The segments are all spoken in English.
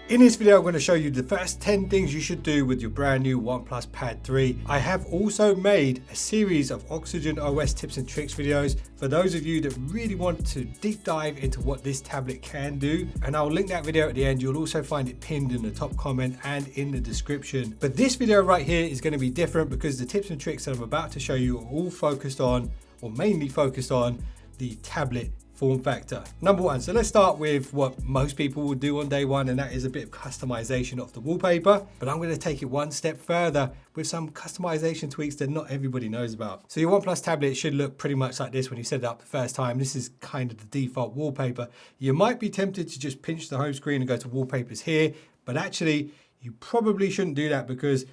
In this video, I'm going to show you the first 10 things you should do with your brand new OnePlus Pad 3. I have also made a series of Oxygen OS tips and tricks videos for those of you that really want to deep dive into what this tablet can do. And I'll link that video at the end. You'll also find it pinned in the top comment and in the description. But this video right here is going to be different because the tips and tricks that I'm about to show you are all focused on, or mainly focused on, the tablet form factor. Number one, so let's start with what most people will do on day one, and that is a bit of customization of the wallpaper. But I'm going to take it one step further with some customization tweaks that not everybody knows about. So your OnePlus tablet should look pretty much like this when you set it up the first time. This is kind of the default wallpaper. You might be tempted to just pinch the home screen and go to wallpapers here, but actually you probably shouldn't do that because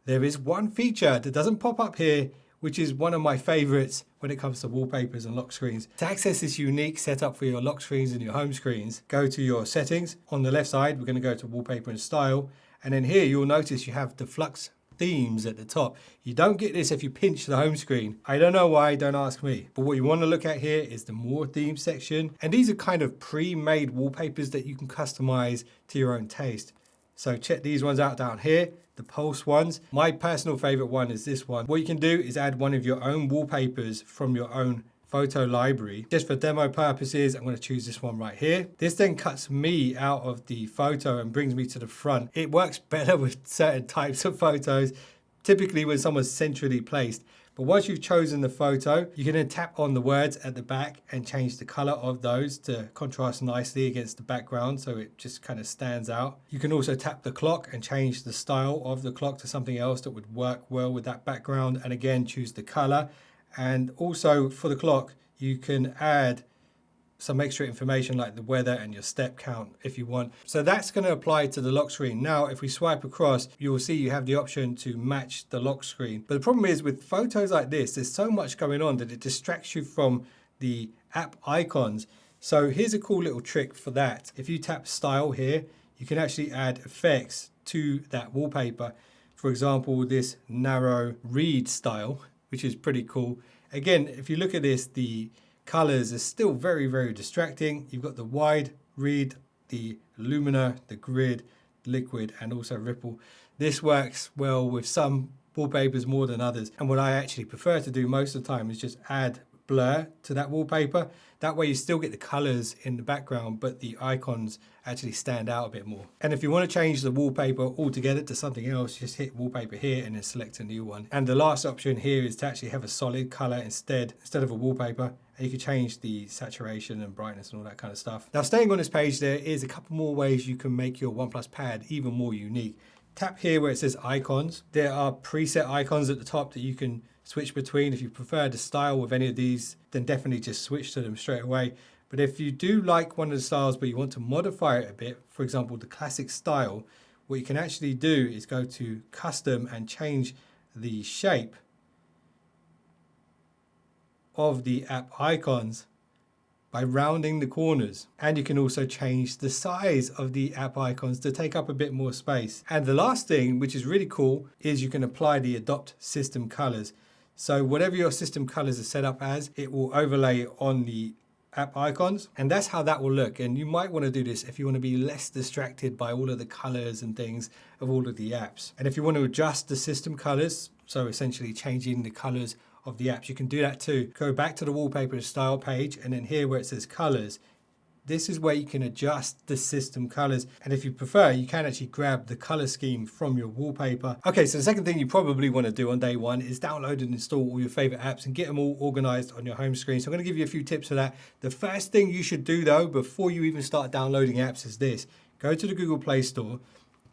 there is one feature that doesn't pop up here, which is one of my favorites when it comes to wallpapers and lock screens. To access this unique setup for your lock screens and your home screens, go to your settings. On the left side, we're going to go to wallpaper and style. And then here you'll notice you have the flux themes at the top. You don't get this if you pinch the home screen. I don't know why, don't ask me. But what you want to look at here is the more themes section. And these are kind of pre-made wallpapers that you can customize to your own taste. So check these ones out down here, the Pulse ones. My personal favorite one is this one. What you can do is add one of your own wallpapers from your own photo library. Just for demo purposes, I'm going to choose this one right here. This then cuts me out of the photo and brings me to the front. It works better with certain types of photos, typically when someone's centrally placed. But once you've chosen the photo, you can then tap on the words at the back and change the color of those to contrast nicely against the background, so it just kind of stands out. You can also tap the clock and change the style of the clock to something else that would work well with that background, and again choose the color. And also for the clock, you can add some extra information like the weather and your step count if you want. So that's going to apply to the lock screen. Now, if we swipe across, you will see you have the option to match the lock screen. But the problem is with photos like this, there's so much going on that it distracts you from the app icons. So here's a cool little trick for that. If you tap style here, you can actually add effects to that wallpaper. For example, this narrow read style, which is pretty cool. Again, if you look at this, the colors are still very, very distracting. You've got the wide read, the lumina, the grid, liquid, and also ripple. This works well with some wallpapers more than others. And what I actually prefer to do most of the time is just add blur to that wallpaper. That way you still get the colors in the background, but the icons actually stand out a bit more. And if you want to change the wallpaper altogether to something else, just hit wallpaper here and then select a new one. And the last option here is to actually have a solid color instead of a wallpaper. And you can change the saturation and brightness and all that kind of stuff. Now, staying on this page, there is a couple more ways you can make your OnePlus Pad even more unique. Tap here where it says icons. There are preset icons at the top that you can switch between. If you prefer the style with any of these, then definitely just switch to them straight away. But if you do like one of the styles but you want to modify it a bit, for example, the classic style, what you can actually do is go to custom and change the shape of the app icons by rounding the corners. And you can also change the size of the app icons to take up a bit more space. And the last thing, which is really cool, is you can apply the adopt system colors. So whatever your system colors are set up as, it will overlay on the app icons, and that's how that will look. And you might want to do this if you want to be less distracted by all of the colors and things of all of the apps. And if you want to adjust the system colors, so essentially changing the colors of the apps, you can do that too. Go back to the wallpaper style page, and then here where it says colors, this is where you can adjust the system colors. And if you prefer, you can actually grab the color scheme from your wallpaper. Okay, so the second thing you probably want to do on day one is download and install all your favorite apps and get them all organized on your home screen. So I'm going to give you a few tips for that. The first thing you should do though, before you even start downloading apps, is this. Go to the Google Play Store,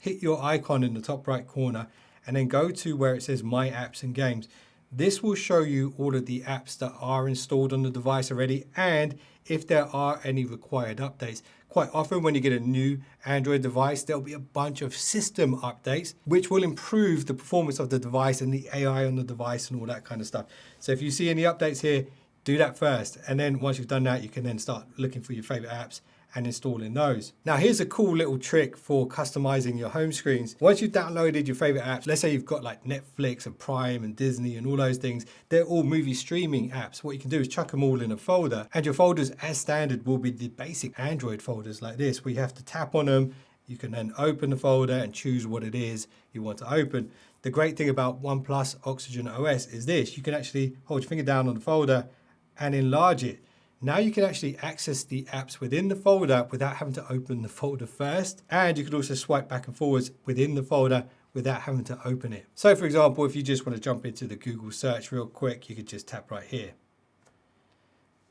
hit your icon in the top right corner, and then go to where it says My Apps and Games. This will show you all of the apps that are installed on the device already, and if there are any required updates. Quite often when you get a new Android device, there'll be a bunch of system updates, which will improve the performance of the device and the AI on the device and all that kind of stuff. So if you see any updates here, do that first. And then once you've done that, you can then start looking for your favorite apps and installing those. Now here's a cool little trick for customizing your home screens. Once you've downloaded your favorite apps, let's say you've got like Netflix and Prime and Disney and all those things, they're all movie streaming apps. What you can do is chuck them all in a folder, and your folders as standard will be the basic Android folders like this, where you have to tap on them, You can then open the folder and choose what it is you want to open. The great thing about OnePlus Oxygen OS is this: you can actually hold your finger down on the folder and enlarge it. Now you can actually access the apps within the folder without having to open the folder first. And you can also swipe back and forwards within the folder without having to open it. So for example, if you just want to jump into the Google search real quick, you could just tap right here.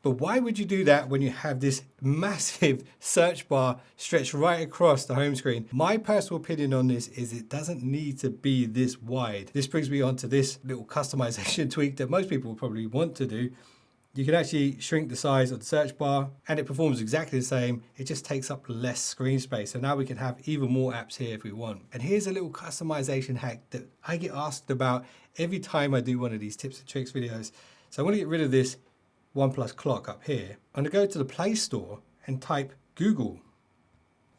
But why would you do that when you have this massive search bar stretched right across the home screen? My personal opinion on this is it doesn't need to be this wide. This brings me on to this little customization tweak that most people will probably want to do. You can actually shrink the size of the search bar and it performs exactly the same. It just takes up less screen space. So now we can have even more apps here if we want. And here's a little customization hack that I get asked about every time I do one of these tips and tricks videos. So I want to get rid of this OnePlus clock up here. I'm going to go to the Play Store and type Google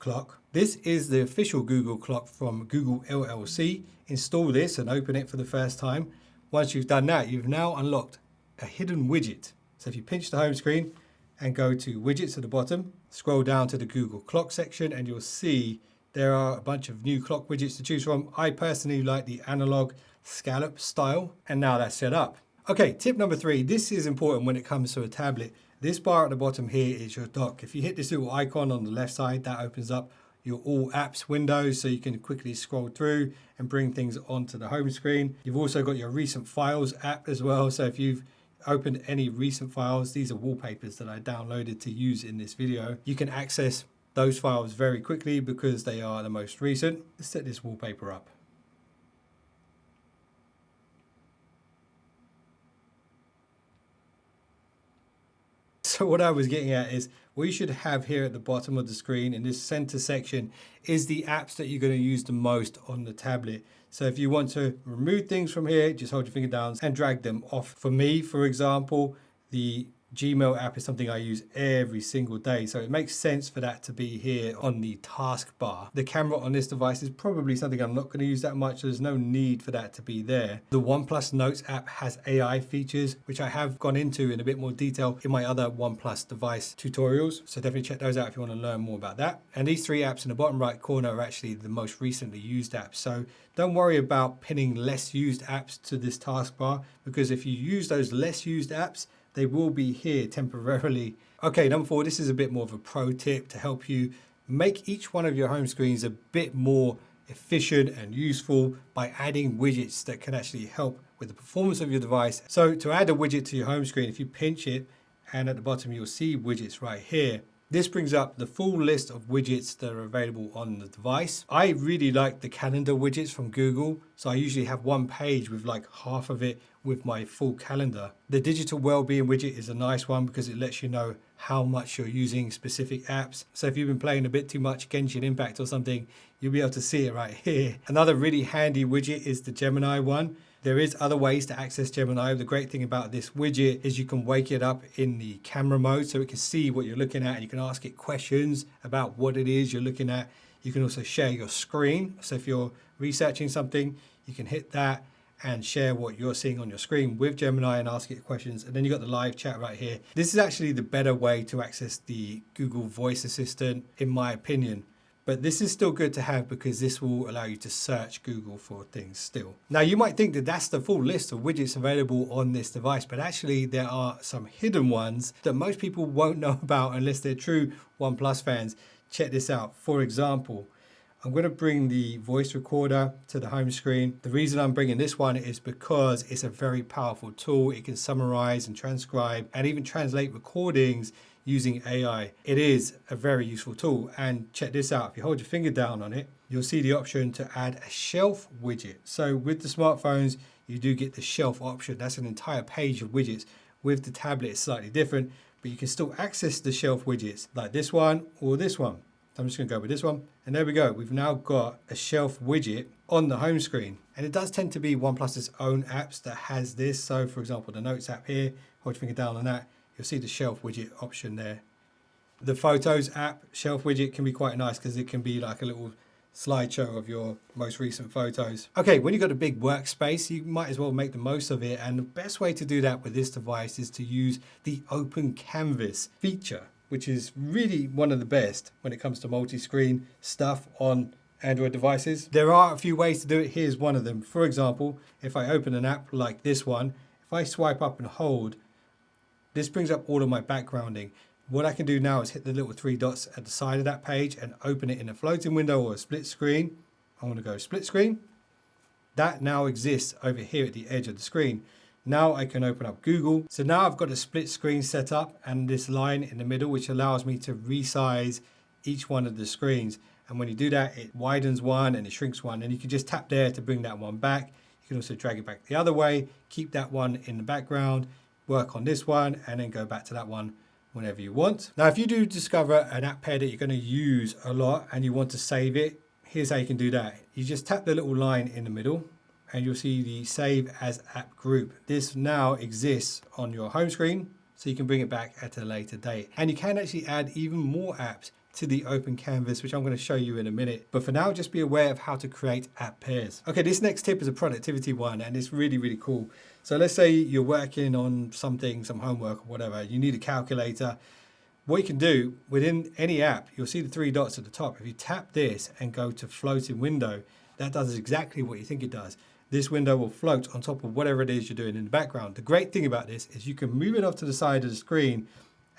clock. This is the official Google clock from Google LLC. Install this and open it for the first time. Once you've done that, you've now unlocked a hidden widget. So if you pinch the home screen and go to widgets at the bottom, scroll down to the Google clock section and you'll see there are a bunch of new clock widgets to choose from. I personally like the analog scallop style, and now that's set up. Okay, tip number 3, this is important when it comes to a tablet. This bar at the bottom here is your dock. If you hit this little icon on the left side, that opens up your all apps window so you can quickly scroll through and bring things onto the home screen. You've also got your recent files app as well. So if you've opened any recent files, these are wallpapers that I downloaded to use in this video. You can access those files very quickly because they are the most recent. Let's set this wallpaper up. So what I was getting at is what you should have here at the bottom of the screen in this center section is the apps that you're going to use the most on the tablet. So if you want to remove things from here, just hold your finger down and drag them off. For me, for example, the Gmail app is something I use every single day. So it makes sense for that to be here on the taskbar. The camera on this device is probably something I'm not going to use that much. So there's no need for that to be there. The OnePlus Notes app has AI features, which I have gone into in a bit more detail in my other OnePlus device tutorials. So definitely check those out if you want to learn more about that. And these 3 apps in the bottom right corner are actually the most recently used apps. So don't worry about pinning less used apps to this taskbar, because if you use those less used apps, they will be here temporarily. Okay, number 4, this is a bit more of a pro tip to help you make each one of your home screens a bit more efficient and useful by adding widgets that can actually help with the performance of your device. So to add a widget to your home screen, if you pinch it and at the bottom you'll see widgets right here. This brings up the full list of widgets that are available on the device. I really like the calendar widgets from Google. So I usually have one page with like half of it with my full calendar. The digital well-being widget is a nice one because it lets you know how much you're using specific apps. So if you've been playing a bit too much Genshin Impact or something, you'll be able to see it right here. Another really handy widget is the Gemini one. There is other ways to access Gemini. The great thing about this widget is you can wake it up in the camera mode so it can see what you're looking at, and you can ask it questions about what it is you're looking at. You can also share your screen. So if you're researching something, you can hit that and share what you're seeing on your screen with Gemini and ask it questions. And then you got the live chat right here. This is actually the better way to access the Google Voice Assistant, in my opinion. But this is still good to have because this will allow you to search Google for things still. Now you might think that that's the full list of widgets available on this device, but actually there are some hidden ones that most people won't know about unless they're true OnePlus fans. Check this out. For example, I'm going to bring the voice recorder to the home screen. The reason I'm bringing this one is because it's a very powerful tool. It can summarize and transcribe and even translate recordings using AI. It is a very useful tool. And check this out. If you hold your finger down on it, you'll see the option to add a shelf widget. So with the smartphones, you do get the shelf option. That's an entire page of widgets. With the tablet, it's slightly different, but you can still access the shelf widgets like this one or this one. I'm just going to go with this one. And there we go. We've now got a shelf widget on the home screen. And it does tend to be OnePlus's own apps that has this. So for example, the Notes app here, hold your finger down on that. You'll see the shelf widget option there. The Photos app shelf widget can be quite nice because it can be like a little slideshow of your most recent photos. Okay, when you've got a big workspace, you might as well make the most of it. And the best way to do that with this device is to use the Open Canvas feature. which is really one of the best when it comes to multi-screen stuff on Android devices. There are a few ways to do it. Here's one of them. For example, if I open an app like this one, if I swipe up and hold, this brings up all of my backgrounding. What I can do now is hit the little three dots at the side of that page and open it in a floating window or a split screen. I want to go split screen. That now exists over here at the edge of the screen. Now I can open up Google. So now I've got a split screen set up and this line in the middle, which allows me to resize each one of the screens. And when you do that, it widens one and it shrinks one. And you can just tap there to bring that one back. You can also drag it back the other way, keep that one in the background, work on this one, and then go back to that one whenever you want. Now, if you do discover an app pair that you're going to use a lot and you want to save it, here's how you can do that. You just tap the little line in the middle and you'll see the Save as App group. This now exists on your home screen, so you can bring it back at a later date. And you can actually add even more apps to the open canvas, which I'm going to show you in a minute. But for now, just be aware of how to create app pairs. Okay, this next tip is a productivity one and it's really, really cool. So let's say you're working on something, some homework or whatever, you need a calculator. What you can do within any app, you'll see the three dots at the top. If you tap this and go to floating window, that does exactly what you think it does. This window will float on top of whatever it is you're doing in the background. The great thing about this is you can move it off to the side of the screen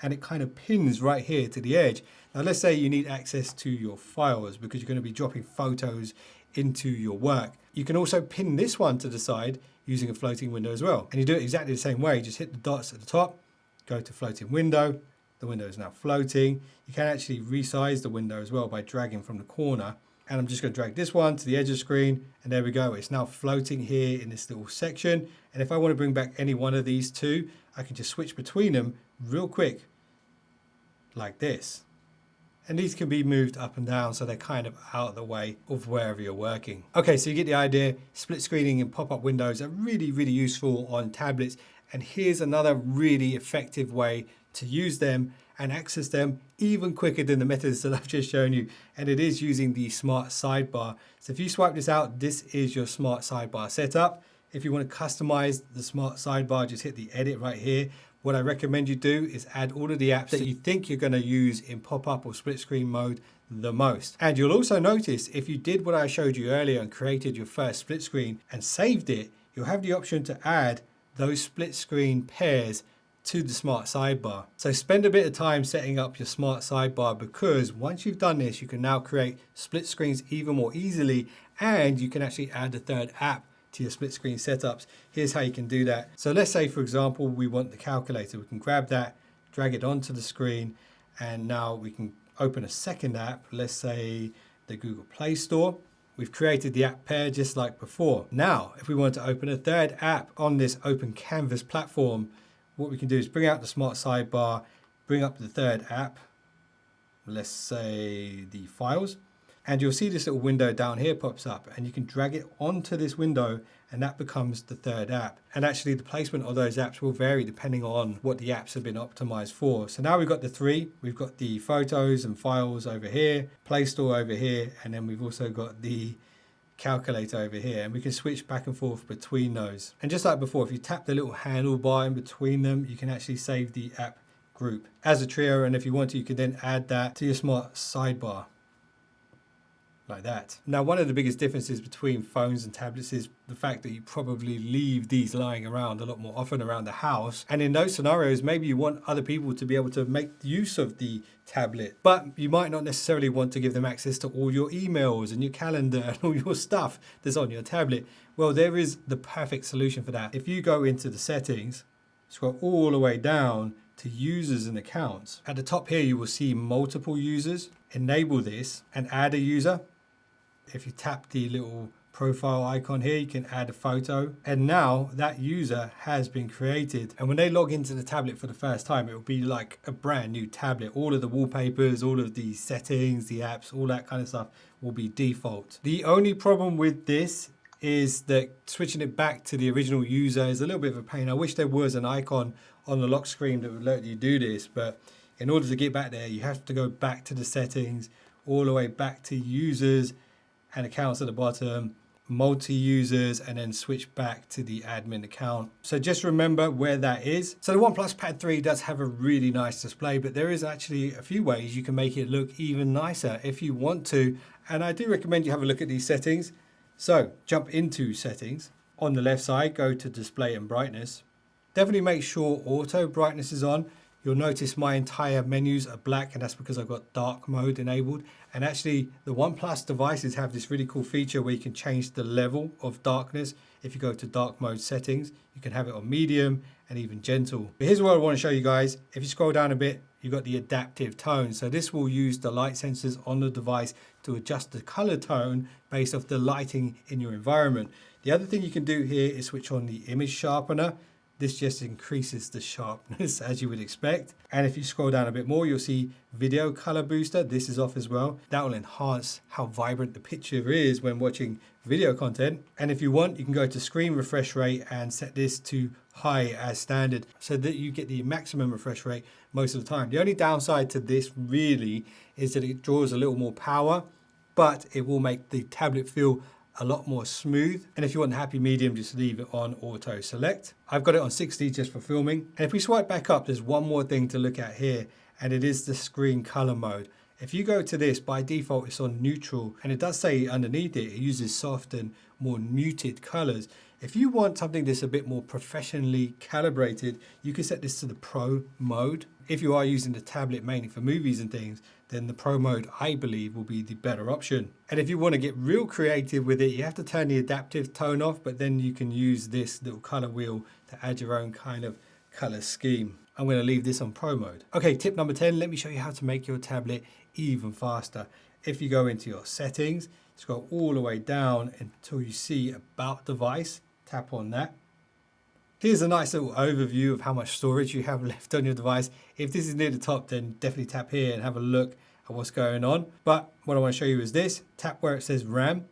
and it kind of pins right here to the edge. Now let's say you need access to your files because you're going to be dropping photos into your work. You can also pin this one to the side using a floating window as well. And you do it exactly the same way. Just hit the dots at the top, go to floating window. The window is now floating. You can actually resize the window as well by dragging from the corner. And I'm just going to drag this one to the edge of the screen. And there we go. It's now floating here in this little section. And if I want to bring back any one of these two, I can just switch between them real quick like this. And these can be moved up and down so they're kind of out of the way of wherever you're working. Okay, so you get the idea. Split screening and pop-up windows are really, really useful on tablets. And here's another really effective way to use them and access them even quicker than the methods that I've just shown you. And it is using the smart sidebar. So if you swipe this out, this is your smart sidebar setup. If you want to customize the smart sidebar, just hit the edit right here. What I recommend you do is add all of the apps that you think you're going to use in pop-up or split screen mode the most. And you'll also notice if you did what I showed you earlier and created your first split screen and saved it, you'll have the option to add those split screen pairs to the smart sidebar. So spend a bit of time setting up your smart sidebar, because once you've done this, you can now create split screens even more easily, and you can actually add a third app to your split screen setups. Here's how you can do that. So let's say, for example, we want the calculator. We can grab that, drag it onto the screen, and now we can open a second app. Let's say the Google Play Store. We've created the app pair just like before. Now, if we want to open a third app on this open canvas platform, what we can do is bring out the smart sidebar, bring up the third app, let's say the files, and you'll see this little window down here pops up, and you can drag it onto this window and that becomes the third app. And actually the placement of those apps will vary depending on what the apps have been optimized for. So now we've got the three. We've got the photos and files over here, Play Store over here, and then we've also got the calculator over here, and we can switch back and forth between those. And just like before, if you tap the little handlebar in between them, you can actually save the app group as a trio, and if you want to, you can then add that to your smart sidebar like that. Now, one of the biggest differences between phones and tablets is the fact that you probably leave these lying around a lot more often around the house, and in those scenarios maybe you want other people to be able to make use of the tablet, but you might not necessarily want to give them access to all your emails and your calendar and all your stuff that's on your tablet. Well, there is the perfect solution for that. If you go into the settings, scroll all the way down to users and accounts, at the top here you will see multiple users. Enable this and add a user. If you tap the little profile icon here, you can add a photo, and now that user has been created. And when they log into the tablet for the first time, it will be like a brand new tablet. All of the wallpapers, all of the settings, the apps, all that kind of stuff will be default. The only problem with this is that switching it back to the original user is a little bit of a pain. I wish there was an icon on the lock screen that would let you do this, but in order to get back there, you have to go back to the settings, all the way back to users and accounts at the bottom, multi-users, and then switch back to the admin account. So just remember where that is. So the OnePlus Pad 3 does have a really nice display, but there is actually a few ways you can make it look even nicer if you want to. And I do recommend you have a look at these settings. So jump into settings. On the left side, go to display and brightness. Definitely make sure auto brightness is on. You'll notice my entire menus are black, and that's because I've got dark mode enabled. And actually the OnePlus devices have this really cool feature where you can change the level of darkness. If you go to dark mode settings, you can have it on medium and even gentle. But here's what I want to show you guys. If you scroll down a bit, you've got the adaptive tone. So this will use the light sensors on the device to adjust the color tone based off the lighting in your environment. The other thing you can do here is switch on the image sharpener. This just increases the sharpness as you would expect. And if you scroll down a bit more, you'll see video color booster. This is off as well. That will enhance how vibrant the picture is when watching video content. And if you want, you can go to screen refresh rate and set this to high as standard so that you get the maximum refresh rate most of the time. The only downside to this really is that it draws a little more power, but it will make the tablet feel a lot more smooth. And if you want happy medium, just leave it on auto select. I've got it on 60 just for filming. And if we swipe back up, there's one more thing to look at here, and it is the screen color mode. If you go to this, by default it's on neutral, and it does say underneath it uses soft and more muted colors. If you want something that's a bit more professionally calibrated, you can set this to the pro mode. If you are using the tablet mainly for movies and things, then the pro mode, I believe, will be the better option. And if you want to get real creative with it, you have to turn the adaptive tone off, but then you can use this little color wheel to add your own kind of color scheme. I'm going to leave this on pro mode. Okay, tip number 10, let me show you how to make your tablet even faster. If you go into your settings, scroll all the way down until you see about device, tap on that. Here's a nice little overview of how much storage you have left on your device. If this is near the top, then definitely tap here and have a look at what's going on. But what I want to show you is this. Tap where it says RAM.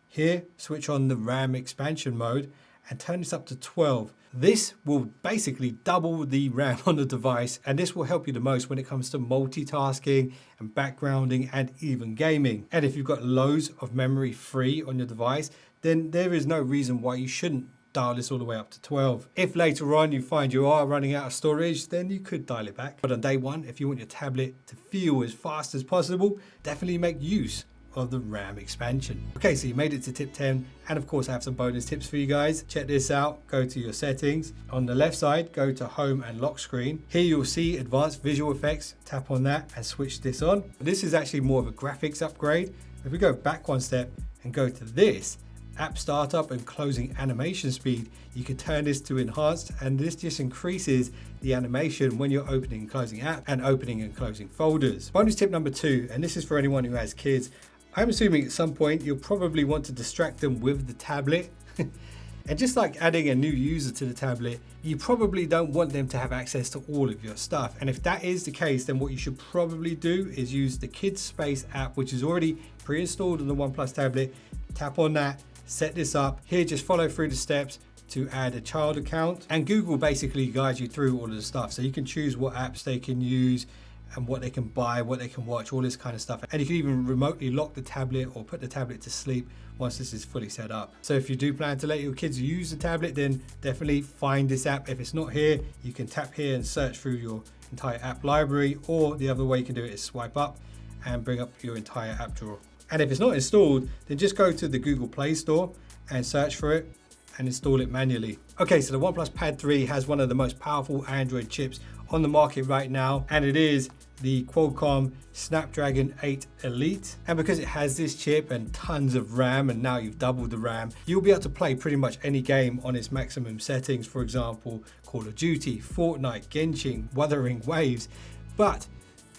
Here, switch on the RAM expansion mode and turn this up to 12. This will basically double the RAM on the device, and this will help you the most when it comes to multitasking and backgrounding and even gaming. And if you've got loads of memory free on your device, then there is no reason why you shouldn't dial this all the way up to 12. If later on you find you are running out of storage, then you could dial it back. But on day one, if you want your tablet to feel as fast as possible, definitely make use of the RAM expansion. Okay, so you made it to tip 10, and of course I have some bonus tips for you guys. Check this out. Go to your settings. On the left side, go to home and lock screen. Here you'll see advanced visual effects. Tap on that and switch this on. This is actually more of a graphics upgrade. If we go back one step and go to this, app startup and closing animation speed, you can turn this to enhanced, and this just increases the animation when you're opening and closing app and opening and closing folders. Bonus tip number 2, and this is for anyone who has kids. I'm assuming at some point you'll probably want to distract them with the tablet. And just like adding a new user to the tablet, you probably don't want them to have access to all of your stuff. And if that is the case, then what you should probably do is use the Kids Space app, which is already pre-installed on the OnePlus tablet. Tap on that, set this up. Here, just follow through the steps to add a child account, and Google basically guides you through all of the stuff. So you can choose what apps they can use and what they can buy, what they can watch, all this kind of stuff. And you can even remotely lock the tablet or put the tablet to sleep once this is fully set up. So if you do plan to let your kids use the tablet, then definitely find this app. If it's not here, you can tap here and search through your entire app library, or the other way you can do it is swipe up and bring up your entire app drawer. And if it's not installed, then just go to the Google Play Store and search for it and install it manually. Okay, so the OnePlus Pad 3 has one of the most powerful Android chips on the market right now, and it is the Qualcomm Snapdragon 8 Elite. And because it has this chip and tons of RAM, and now you've doubled the RAM, you'll be able to play pretty much any game on its maximum settings. For example, Call of Duty, Fortnite, Genshin, Wuthering Waves. But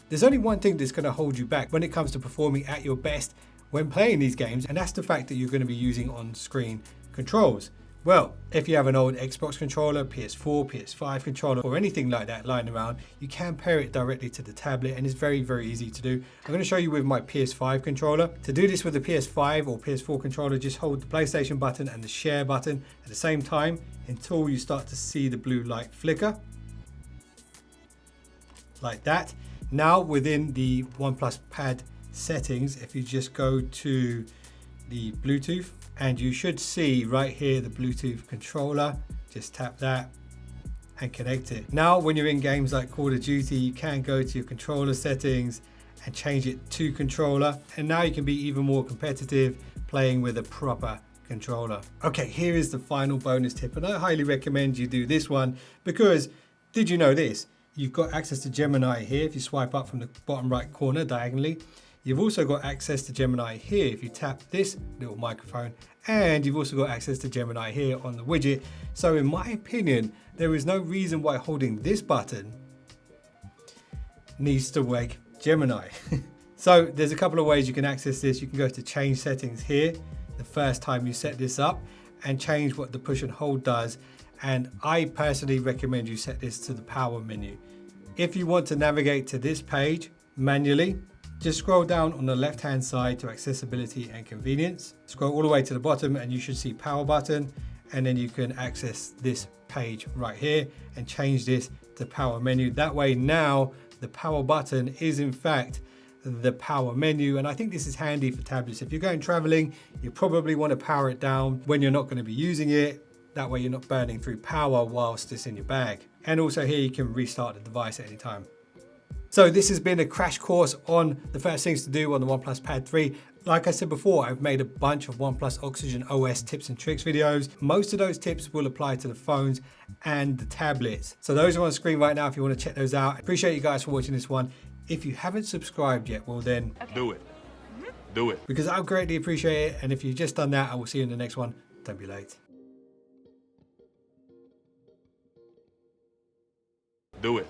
there's only one thing that's going to hold you back when it comes to performing at your best when playing these games, and that's the fact that you're going to be using on-screen controls. Well, if you have an old Xbox controller, PS4, PS5 controller, or anything like that lying around, you can pair it directly to the tablet, and it's very, very easy to do. I'm going to show you with my PS5 controller. To do this with the PS5 or PS4 controller, just hold the PlayStation button and the share button at the same time until you start to see the blue light flicker. Like that. Now within the OnePlus Pad settings, if you just go to the Bluetooth, and you should see right here the Bluetooth controller. Just tap that and connect it. Now when you're in games like Call of Duty, you can go to your controller settings and change it to controller, and now you can be even more competitive playing with a proper controller. Okay, here is the final bonus tip, and I highly recommend you do this one, because did you know this? You've got access to Gemini here if you swipe up from the bottom right corner diagonally. You've also got access to Gemini here if you tap this little microphone, and you've also got access to Gemini here on the widget. So in my opinion, there is no reason why holding this button needs to wake Gemini. So there's a couple of ways you can access this. You can go to change settings here the first time you set this up and change what the push and hold does. And I personally recommend you set this to the power menu. If you want to navigate to this page manually, just scroll down on the left hand side to accessibility and convenience. Scroll all the way to the bottom and you should see power button, and then you can access this page right here and change this to power menu. That way now the power button is in fact the power menu, and I think this is handy for tablets. If you're going traveling, you probably want to power it down when you're not going to be using it. That way you're not burning through power whilst it's in your bag. And also here you can restart the device at any time. So this has been a crash course on the first things to do on the OnePlus Pad 3. Like I said before, I've made a bunch of OnePlus Oxygen OS tips and tricks videos. Most of those tips will apply to the phones and the tablets. So those are on screen right now if you want to check those out. I appreciate you guys for watching this one. If you haven't subscribed yet, well then, do it. Do it. Because I greatly appreciate it. And if you've just done that, I will see you in the next one. Don't be late. Do it.